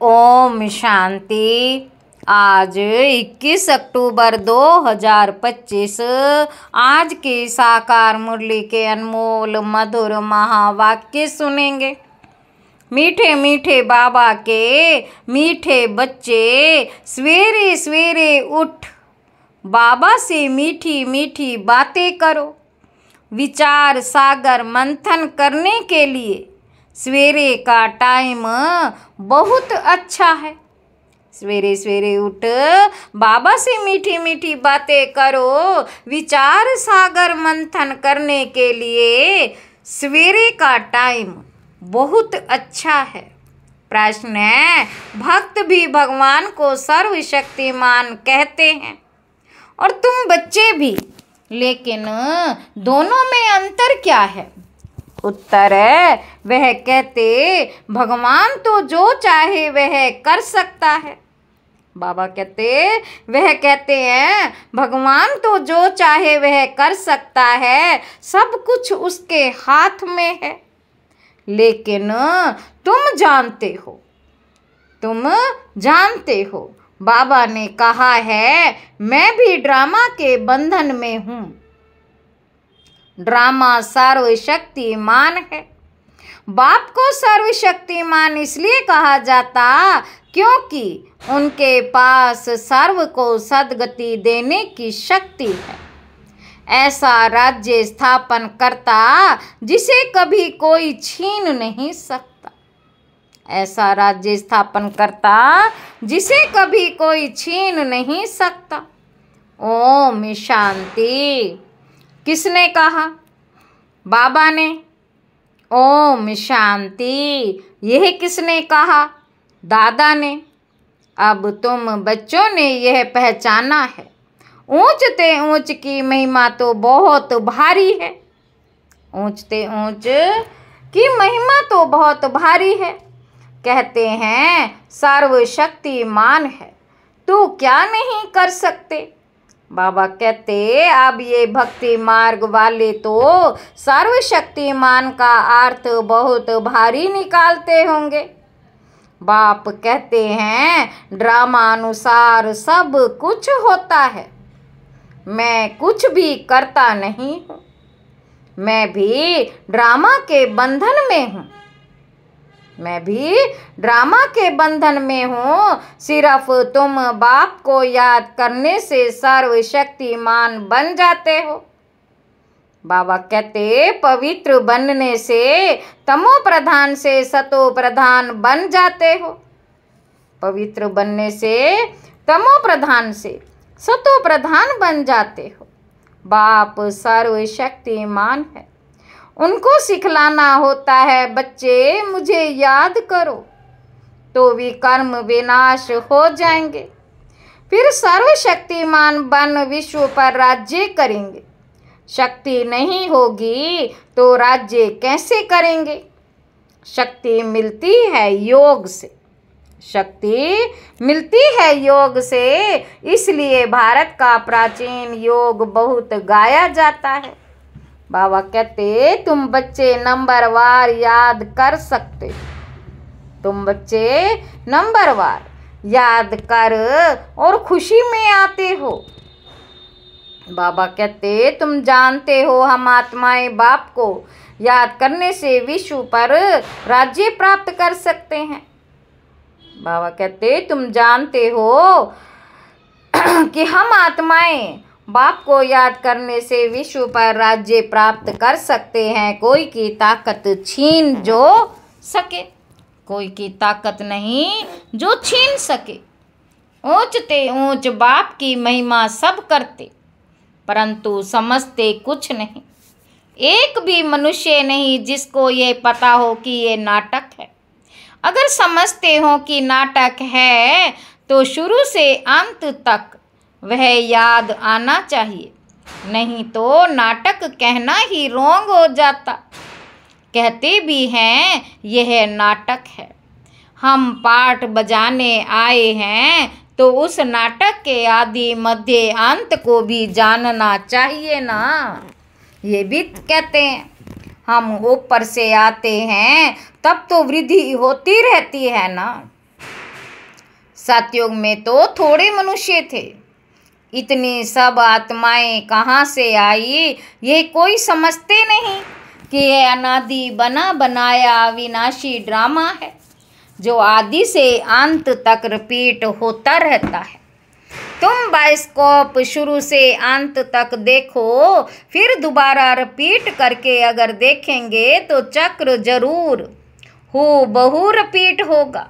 ओम शांति। आज 21 अक्टूबर 2025 आज की साकार मुरली के अनमोल मधुर महावाक्य सुनेंगे। मीठे मीठे बाबा के मीठे बच्चे, सवेरे सवेरे उठ बाबा से मीठी मीठी बातें करो। विचार सागर मंथन करने के लिए सवेरे का टाइम बहुत अच्छा है। सवेरे सवेरे उठ बाबा से मीठी मीठी बातें करो। विचार सागर मंथन करने के लिए सवेरे का टाइम बहुत अच्छा है। प्रश्न है, भक्त भी भगवान को सर्वशक्तिमान कहते हैं और तुम बच्चे भी, लेकिन दोनों में अंतर क्या है? उत्तर है, वह कहते भगवान तो जो चाहे वह कर सकता है। बाबा वह कहते हैं भगवान तो जो चाहे वह कर सकता है, सब कुछ उसके हाथ में है। लेकिन तुम जानते हो बाबा ने कहा है, मैं भी ड्रामा के बंधन में हूँ। ड्रामा सर्वशक्तिमान है। बाप को सर्वशक्तिमान इसलिए कहा जाता क्योंकि उनके पास सर्व को सद्गति देने की शक्ति है। ऐसा राज्य स्थापन करता जिसे कभी कोई छीन नहीं सकता। ऐसा राज्य स्थापन करता जिसे कभी कोई छीन नहीं सकता। ओम शांति। किसने कहा? बाबा ने। ओम शांति। यह किसने कहा? दादा ने। अब तुम बच्चों ने यह पहचाना है, ऊंचते ऊंच की महिमा तो बहुत भारी है। ऊंचते ऊंच की महिमा तो बहुत भारी है। कहते हैं सर्वशक्तिमान है, तू क्या नहीं कर सकते? बाबा कहते अब ये भक्ति मार्ग वाले तो सर्वशक्तिमान का अर्थ बहुत भारी निकालते होंगे। बाप कहते हैं ड्रामा अनुसार सब कुछ होता है। मैं कुछ भी करता नहीं हूँ। मैं भी ड्रामा के बंधन में हूँ। सिर्फ तुम बाप को याद करने से सर्वशक्तिमान बन जाते हो। बाबा कहते पवित्र बनने से तमो प्रधान से सतो प्रधान बन जाते हो। पवित्र बनने से तमो प्रधान से सतो प्रधान बन जाते हो। बाप सर्वशक्तिमान है। उनको सिखलाना होता है, बच्चे मुझे याद करो तो विकर्म विनाश हो जाएंगे। फिर सर्वशक्तिमान बन विश्व पर राज्य करेंगे। शक्ति नहीं होगी तो राज्य कैसे करेंगे? शक्ति मिलती है योग से। इसलिए भारत का प्राचीन योग बहुत गाया जाता है। बाबा कहते तुम बच्चे नंबरवार याद कर सकते। तुम बच्चे नंबरवार याद कर और खुशी में आते हो। बाबा कहते तुम जानते हो हम आत्माएं बाप को याद करने से विश्व पर राज्य प्राप्त कर सकते हैं। बाबा कहते तुम जानते हो कि हम आत्माएं बाप को याद करने से विश्व पर राज्य प्राप्त कर सकते हैं। कोई की ताकत छीन जो सके। कोई की ताकत नहीं जो छीन सके। ऊंचते ऊंच बाप की महिमा सब करते, परंतु समझते कुछ नहीं। एक भी मनुष्य नहीं जिसको ये पता हो कि ये नाटक है। अगर समझते हो कि नाटक है तो शुरू से अंत तक वह याद आना चाहिए, नहीं तो नाटक कहना ही रोंग हो जाता। कहते भी हैं यह नाटक है। हम पाठ बजाने आए हैं तो उस नाटक के आदि मध्य अंत को भी जानना चाहिए ना। ये भी कहते हैं हम ऊपर से आते हैं तब तो वृद्धि होती रहती है ना। सतयुग में तो थोड़े मनुष्य थे, इतनी सब आत्माएं कहाँ से आई ये कोई समझते नहीं कि यह अनादि बना बनाया अविनाशी ड्रामा है जो आदि से अंत तक रिपीट होता रहता है। तुम बाइस्कोप शुरू से अंत तक देखो, फिर दोबारा रिपीट करके अगर देखेंगे तो चक्र जरूर हूबहू रिपीट होगा।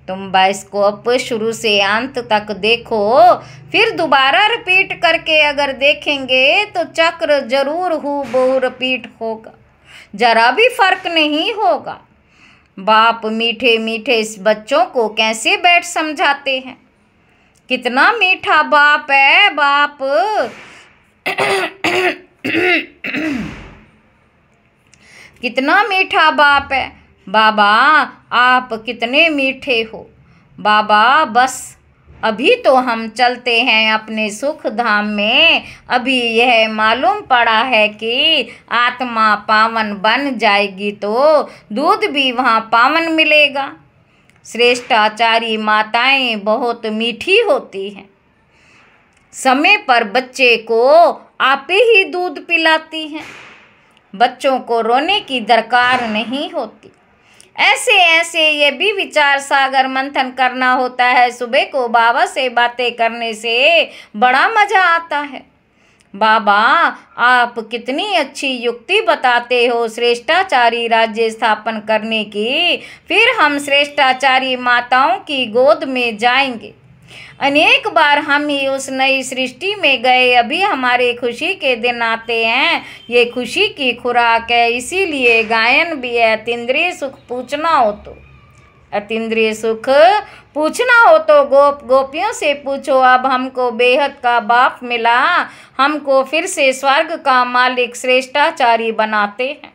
तुम बाइस्कोप शुरू से अंत तक देखो, फिर दोबारा रिपीट करके अगर देखेंगे तो चक्र जरूर हूबहू रिपीट होगा, जरा भी फर्क नहीं होगा। बाप मीठे मीठे इस बच्चों को कैसे बैठ समझाते हैं। कितना मीठा बाप है बाप। कितना मीठा बाप है बाबा, आप कितने मीठे हो बाबा। बस अभी तो हम चलते हैं अपने सुख धाम में। अभी यह मालूम पड़ा है कि आत्मा पावन बन जाएगी तो दूध भी वहाँ पावन मिलेगा। श्रेष्ठाचारी माताएं बहुत मीठी होती हैं, समय पर बच्चे को आपे ही दूध पिलाती हैं, बच्चों को रोने की दरकार नहीं होती। ऐसे ऐसे ये भी विचार सागर मंथन करना होता है। सुबह को बाबा से बातें करने से बड़ा मजा आता है। बाबा आप कितनी अच्छी युक्ति बताते हो श्रेष्ठाचारी राज्य स्थापन करने की। फिर हम श्रेष्ठाचारी माताओं की गोद में जाएंगे। अनेक बार हम ही उस नई सृष्टि में गए, अभी हमारे खुशी के दिन आते हैं। ये खुशी की खुराक है, इसीलिए गायन भी है। अतीन्द्रिय सुख पूछना हो तो, अतीन्द्रिय सुख पूछना हो तो गोप गोपियों से पूछो। अब हमको बेहद का बाप मिला, हमको फिर से स्वर्ग का मालिक श्रेष्ठाचारी बनाते हैं।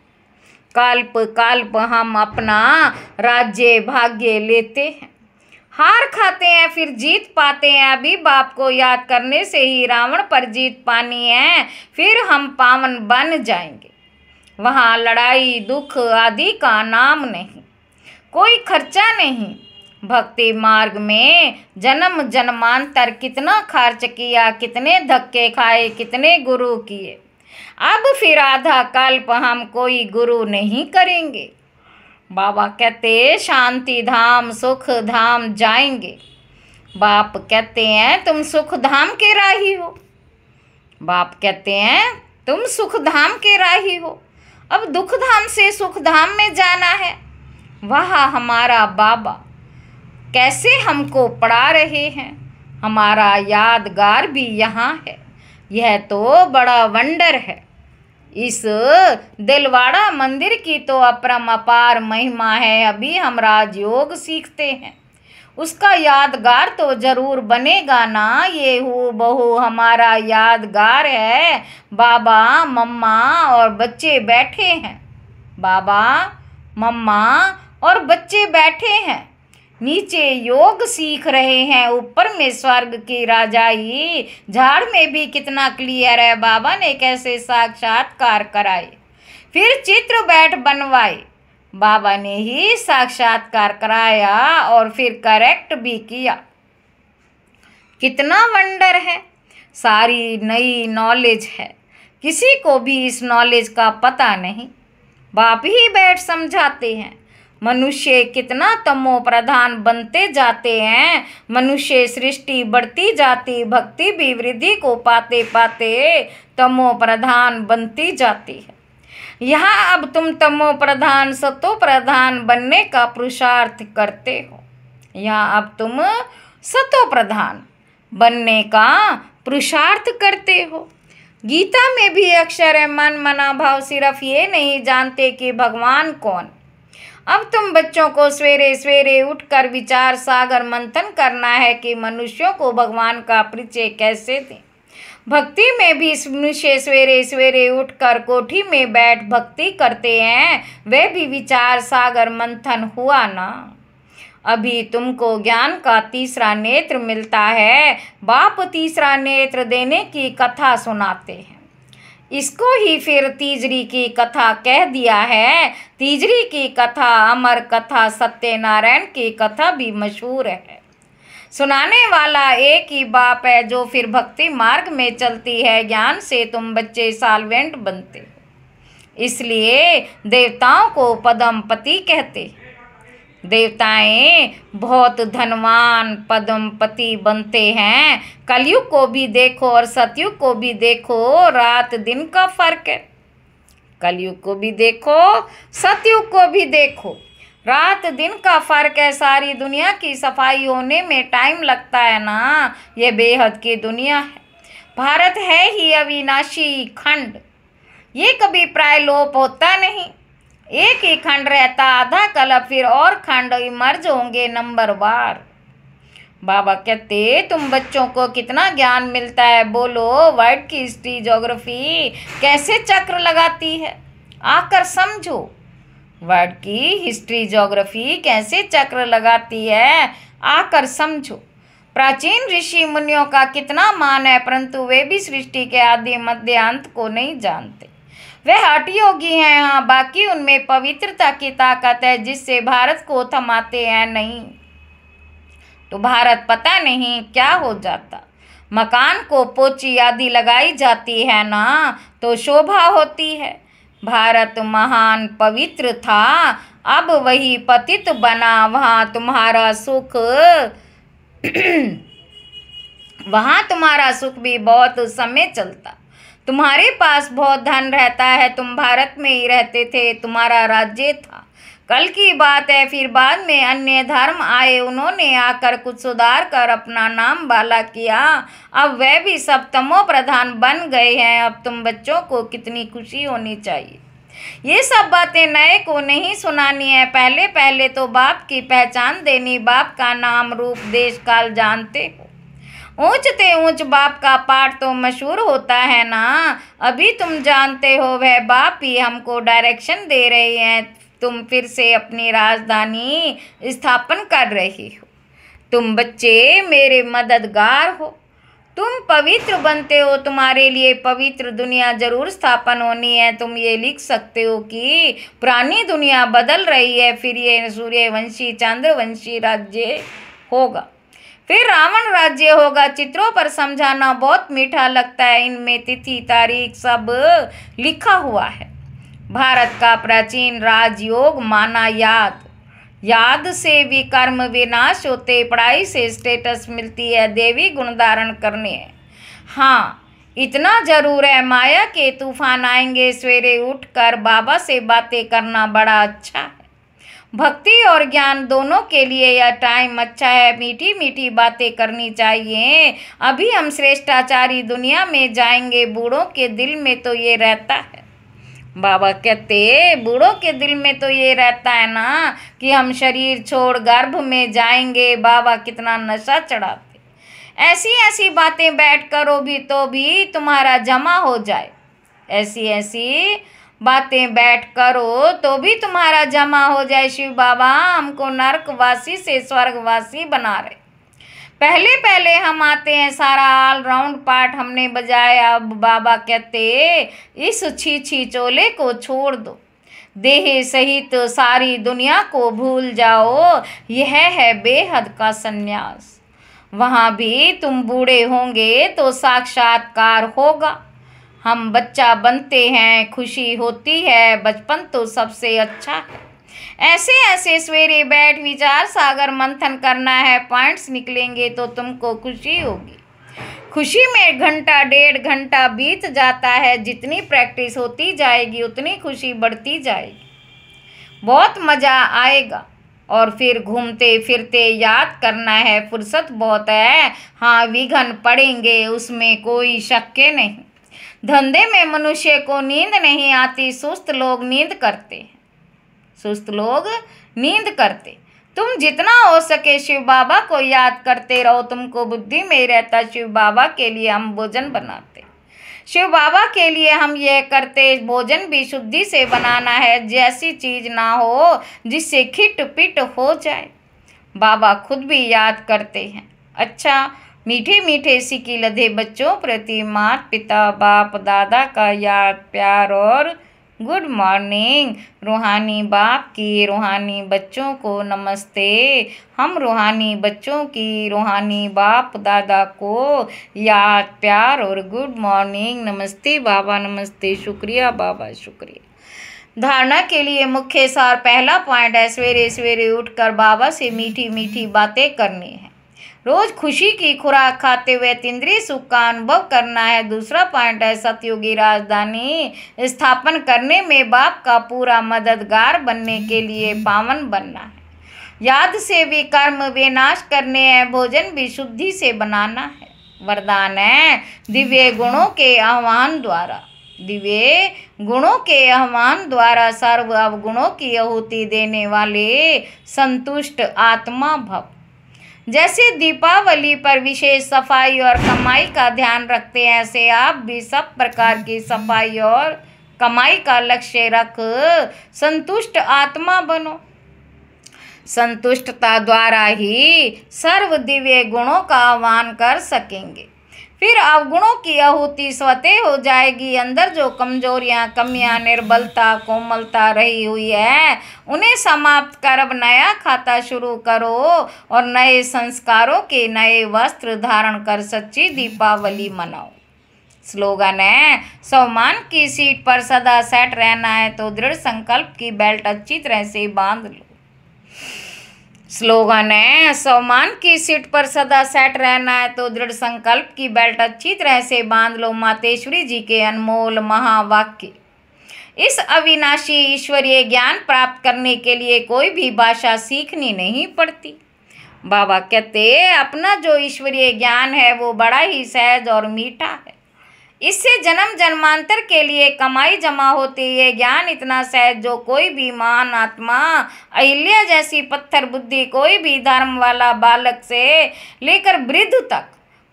कल्प कल्प हम अपना राज्य भाग्य लेते हैं, हार खाते हैं फिर जीत पाते हैं। अभी बाप को याद करने से ही रावण पर जीत पानी है, फिर हम पावन बन जाएंगे। वहाँ लड़ाई दुख आदि का नाम नहीं, कोई खर्चा नहीं। भक्ति मार्ग में जन्म जन्मांतर कितना खर्च किया, कितने धक्के खाए, कितने गुरु किए। अब फिर आधा कल्प हम कोई गुरु नहीं करेंगे। बाबा कहते शांति धाम सुख धाम जाएंगे। बाप कहते हैं तुम सुख धाम के राही हो। बाप कहते हैं तुम सुख धाम के राही हो। अब दुख धाम से सुख धाम में जाना है। वह हमारा बाबा कैसे हमको पढ़ा रहे हैं। हमारा यादगार भी यहाँ है। यह तो बड़ा वंडर है। इस दिलवाड़ा मंदिर की तो अपरंपार महिमा है। अभी हम राजयोग सीखते हैं, उसका यादगार तो जरूर बनेगा ना। ये हूबहू हमारा यादगार है। बाबा मम्मा और बच्चे बैठे हैं। बाबा मम्मा और बच्चे बैठे हैं, नीचे योग सीख रहे हैं, ऊपर में स्वर्ग की राजाई। झाड़ में भी कितना क्लियर है। बाबा ने कैसे साक्षात्कार कराए, फिर चित्र बैठ बनवाए। बाबा ने ही साक्षात्कार कराया और फिर करेक्ट भी किया। कितना वंडर है। सारी नई नॉलेज है, किसी को भी इस नॉलेज का पता नहीं। बाप ही बैठ समझाते हैं। मनुष्य कितना तमो प्रधान बनते जाते हैं। मनुष्य सृष्टि बढ़ती जाती, भक्ति भी वृद्धि को पाते पाते तमो प्रधान बनती जाती है। यहाँ अब तुम तमो प्रधान सतो प्रधान बनने का पुरुषार्थ करते हो। यहाँ अब तुम सतो प्रधान बनने का पुरुषार्थ करते हो। गीता में भी अक्षर है मन मना भाव, सिर्फ ये नहीं जानते कि भगवान कौन। अब तुम बच्चों को सवेरे सवेरे उठकर विचार सागर मंथन करना है कि मनुष्यों को भगवान का परिचय कैसे दें। भक्ति में भी मनुष्य सवेरे सवेरे उठकर कोठी में बैठ भक्ति करते हैं, वे भी विचार सागर मंथन हुआ ना। अभी तुमको ज्ञान का तीसरा नेत्र मिलता है। बाप तीसरा नेत्र देने की कथा सुनाते हैं। इसको ही फिर तीजरी की कथा कह दिया है। तीजरी की कथा अमर कथा, सत्यनारायण की कथा भी मशहूर है। सुनाने वाला एक ही बाप है जो फिर भक्ति मार्ग में चलती है। ज्ञान से तुम बच्चे साल्वेंट बनते हो, इसलिए देवताओं को पद्मपति कहते। देवताएं बहुत धनवान पद्मपति बनते हैं। कलयुग को भी देखो और सतयुग को भी देखो, रात दिन का फर्क है। कलयुग को भी देखो, सतयुग को भी देखो, रात दिन का फर्क है। सारी दुनिया की सफाई होने में टाइम लगता है ना, ये बेहद की दुनिया है। भारत है ही अविनाशी खंड, ये कभी प्रायलोप होता नहीं। एक ही खंड रहता आधा कल्प, फिर और खंड इमर्ज होंगे नंबरवार। बाबा कहते तुम बच्चों को कितना ज्ञान मिलता है, बोलो वर्ल्ड की हिस्ट्री ज्योग्राफी कैसे चक्र लगाती है, आकर समझो। वर्ल्ड की हिस्ट्री ज्योग्राफी कैसे चक्र लगाती है, आकर समझो। प्राचीन ऋषि मुनियों का कितना मान है, परंतु वे भी सृष्टि के आदि मध्य अंत को नहीं जानते। वे हठ योगी हैं, हाँ, बाकी उनमें पवित्रता की ताकत है जिससे भारत को थमाते हैं। नहीं तो भारत पता नहीं क्या हो जाता। मकान को पोची आदि लगाई जाती है ना, तो शोभा होती है। भारत महान पवित्र था, अब वही पतित बना। वहाँ तुम्हारा सुख वहाँ तुम्हारा सुख भी बहुत समय चलता। तुम्हारे पास बहुत धन रहता है, तुम भारत में ही रहते थे, तुम्हारा राज्य था। कल की बात है, फिर बाद में अन्य धर्म आए, उन्होंने आकर कुछ सुधार कर अपना नाम बाला किया। अब वह भी सब तमो प्रधान बन गए हैं। अब तुम बच्चों को कितनी खुशी होनी चाहिए। ये सब बातें नए को नहीं सुनानी है, पहले पहले तो बाप की पहचान देनी। बाप का नाम रूप देश काल जानते हो, ऊंचते ऊंच बाप का पाठ तो मशहूर होता है ना। अभी तुम जानते हो वह बाप ही हमको डायरेक्शन दे रहे हैं। तुम फिर से अपनी राजधानी स्थापन कर रही हो। तुम बच्चे मेरे मददगार हो, तुम पवित्र बनते हो, तुम्हारे लिए पवित्र दुनिया जरूर स्थापन होनी है। तुम ये लिख सकते हो कि पुरानी दुनिया बदल रही है, फिर ये सूर्यवंशी चंद्रवंशी राज्य होगा, फिर रावण राज्य होगा। चित्रों पर समझाना बहुत मीठा लगता है, इनमें तिथि तारीख सब लिखा हुआ है। भारत का प्राचीन राजयोग माना याद, याद से भी कर्म विनाश होते, पढ़ाई से स्टेटस मिलती है, देवी गुण धारण करने हैं। हाँ इतना जरूर है, माया के तूफान आएंगे, सवेरे उठकर बाबा से बातें करना बड़ा अच्छा है। भक्ति और ज्ञान दोनों के लिए यह टाइम अच्छा है। मीठी मीठी बातें करनी चाहिए। अभी हम श्रेष्ठाचारी दुनिया में जाएंगे, बूढ़ों के दिल में तो ये रहता है। बाबा कहते बूढ़ों के दिल में तो ये रहता है ना कि हम शरीर छोड़ गर्भ में जाएंगे। बाबा कितना नशा चढ़ाते। ऐसी ऐसी बातें बैठ करो भी तो भी तुम्हारा जमा हो जाए। ऐसी ऐसी बातें बैठ करो तो भी तुम्हारा जमा हो जाए। शिव बाबा हमको नरकवासी से स्वर्गवासी बना रहे। पहले पहले हम आते हैं, सारा ऑलराउंड पार्ट हमने बजाया। अब बाबा कहते इस छी चोले को छोड़ दो, देह सहित सारी दुनिया को भूल जाओ। यह है बेहद का संन्यास। वहाँ भी तुम बूढ़े होंगे तो साक्षात्कार होगा। हम बच्चा बनते हैं, खुशी होती है, बचपन तो सबसे अच्छा है। ऐसे ऐसे सवेरे बैठ विचार सागर मंथन करना है, पॉइंट्स निकलेंगे तो तुमको खुशी होगी। खुशी में घंटा डेढ़ घंटा बीत जाता है। जितनी प्रैक्टिस होती जाएगी उतनी खुशी बढ़ती जाएगी, बहुत मज़ा आएगा। और फिर घूमते फिरते याद करना है, फुर्सत बहुत है। हाँ विघ्न पड़ेंगे, उसमें कोई शक नहीं। धंधे में मनुष्य को नींद नहीं आती, सुस्त लोग नींद करते हैं, सुस्त लोग नींद करते। तुम जितना हो सके शिव बाबा को याद करते रहो, तुमको बुद्धि में रहता। शिव बाबा के लिए हम भोजन बनाते, शिव बाबा के लिए हम यह करते। भोजन भी शुद्धि से बनाना है, जैसी चीज़ ना हो जिससे खिट पिट हो जाए। बाबा खुद भी याद करते हैं। अच्छा मीठे मीठे सिक्के लदे बच्चों प्रति माता पिता बाप दादा का याद प्यार और गुड मॉर्निंग। रूहानी बाप की रूहानी बच्चों को नमस्ते। हम रूहानी बच्चों की रूहानी बाप दादा को याद प्यार और गुड मॉर्निंग। नमस्ते बाबा, नमस्ते, शुक्रिया बाबा, शुक्रिया। धारणा के लिए मुख्य सार पहला पॉइंट है सवेरे सवेरे उठकर बाबा से मीठी मीठी बातें करनी है। रोज खुशी की खुराक खाते हुए इंद्रिय सुख का अनुभव करना है। दूसरा पॉइंट है सतयुगी राजधानी स्थापन करने में बाप का पूरा मददगार बनने के लिए पावन बनना है। याद से भी कर्म विनाश करने हैं, भोजन भी शुद्धि से बनाना है। वरदान है दिव्य गुणों के आह्वान द्वारा, दिव्य गुणों के आह्वान द्वारा सर्व अवगुणों की आहुति देने वाले संतुष्ट आत्मा भव। जैसे दीपावली पर विशेष सफाई और कमाई का ध्यान रखते हैं, ऐसे आप भी सब प्रकार की सफाई और कमाई का लक्ष्य रख संतुष्ट आत्मा बनो। संतुष्टता द्वारा ही सर्व दिव्य गुणों का आह्वान कर सकेंगे। फिर अवगुणों की आहुति स्वतः हो जाएगी। अंदर जो कमजोरियां, कमियां, निर्बलता, कोमलता रही हुई है, उन्हें समाप्त कर अब नया खाता शुरू करो और नए संस्कारों के नए वस्त्र धारण कर सच्ची दीपावली मनाओ। स्लोगन है सम्मान की सीट पर सदा सेट रहना है तो दृढ़ संकल्प की बेल्ट अच्छी तरह से बांध लो। स्लोगन है सम्मान की सीट पर सदा सेट रहना है तो दृढ़ संकल्प की बेल्ट अच्छी तरह से बांध लो। मातेश्वरी जी के अनमोल महावाक्य। इस अविनाशी ईश्वरीय ज्ञान प्राप्त करने के लिए कोई भी भाषा सीखनी नहीं पड़ती। बाबा कहते अपना जो ईश्वरीय ज्ञान है वो बड़ा ही सहज और मीठा है। इससे जन्म जन्मांतर के लिए कमाई जमा होती है। ज्ञान इतना सहज जो कोई भी महान आत्मा अहिल्या जैसी पत्थर बुद्धि कोई भी धर्म वाला बालक से लेकर वृद्ध तक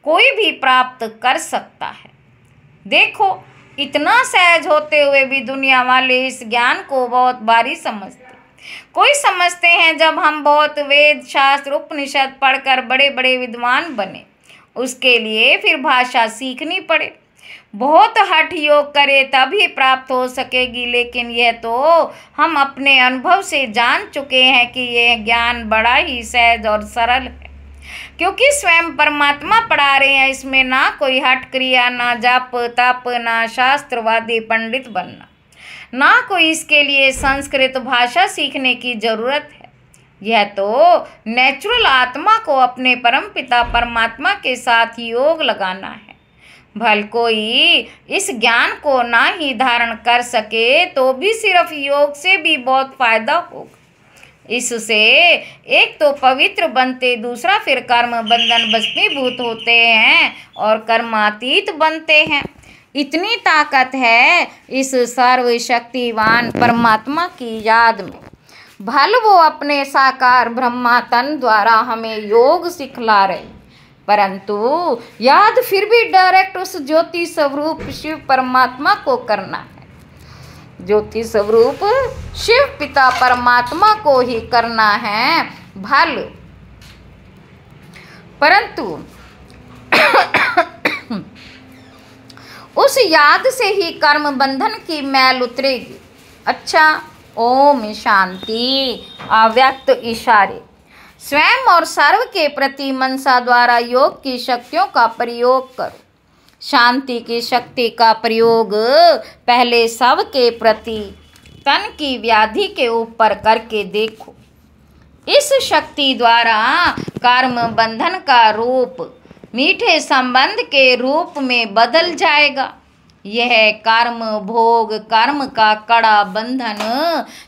कोई भी प्राप्त कर सकता है। देखो इतना सहज होते हुए भी दुनिया वाले इस ज्ञान को बहुत भारी समझते। कोई समझते हैं जब हम बहुत वेद शास्त्र उपनिषद पढ़कर बड़े बड़े विद्वान बने उसके लिए फिर भाषा सीखनी पड़े, बहुत हठ योग करे तभी प्राप्त हो सकेगी। लेकिन यह तो हम अपने अनुभव से जान चुके हैं कि यह ज्ञान बड़ा ही सहज और सरल है, क्योंकि स्वयं परमात्मा पढ़ा रहे हैं। इसमें ना कोई हठ क्रिया, ना जाप तप, ना शास्त्रवादी पंडित बनना, ना कोई इसके लिए संस्कृत भाषा सीखने की जरूरत है। यह तो नेचुरल आत्मा को अपने परम पिता परमात्मा के साथ योग लगाना है। भल कोई इस ज्ञान को ना ही धारण कर सके तो भी सिर्फ योग से भी बहुत फायदा होगा। इससे एक तो पवित्र बनते, दूसरा फिर कर्म बंधन भस्मीभूत होते हैं और कर्मातीत बनते हैं। इतनी ताकत है इस सर्वशक्तिवान परमात्मा की याद में। भल वो अपने साकार ब्रह्मा तन द्वारा हमें योग सिखला रहे, परंतु याद फिर भी डायरेक्ट उस ज्योति स्वरूप शिव परमात्मा को करना है। ज्योति स्वरूप शिव पिता परमात्मा को ही करना है भल, परंतु उस याद से ही कर्म बंधन की मैल उतरेगी। अच्छा, ओम शांति। अव्यक्त इशारे। स्वयं और सर्व के प्रति मनसा द्वारा योग की शक्तियों का प्रयोग करो। शांति की शक्ति का प्रयोग पहले सब के प्रति तन की व्याधि के ऊपर करके देखो। इस शक्ति द्वारा कर्म बंधन का रूप मीठे संबंध के रूप में बदल जाएगा। यह कर्म भोग कर्म का कड़ा बंधन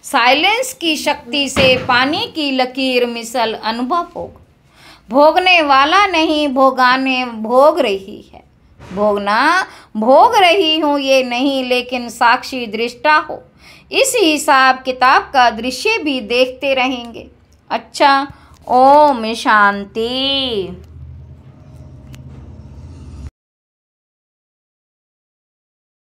साइलेंस की शक्ति से पानी की लकीर मिसल अनुभव होगा। भोगने वाला नहीं, भोगाने भोग रही है। भोगना भोग रही हूँ ये नहीं, लेकिन साक्षी दृष्टा हो। इस हिसाब किताब का दृश्य भी देखते रहेंगे। अच्छा, ओम शांति।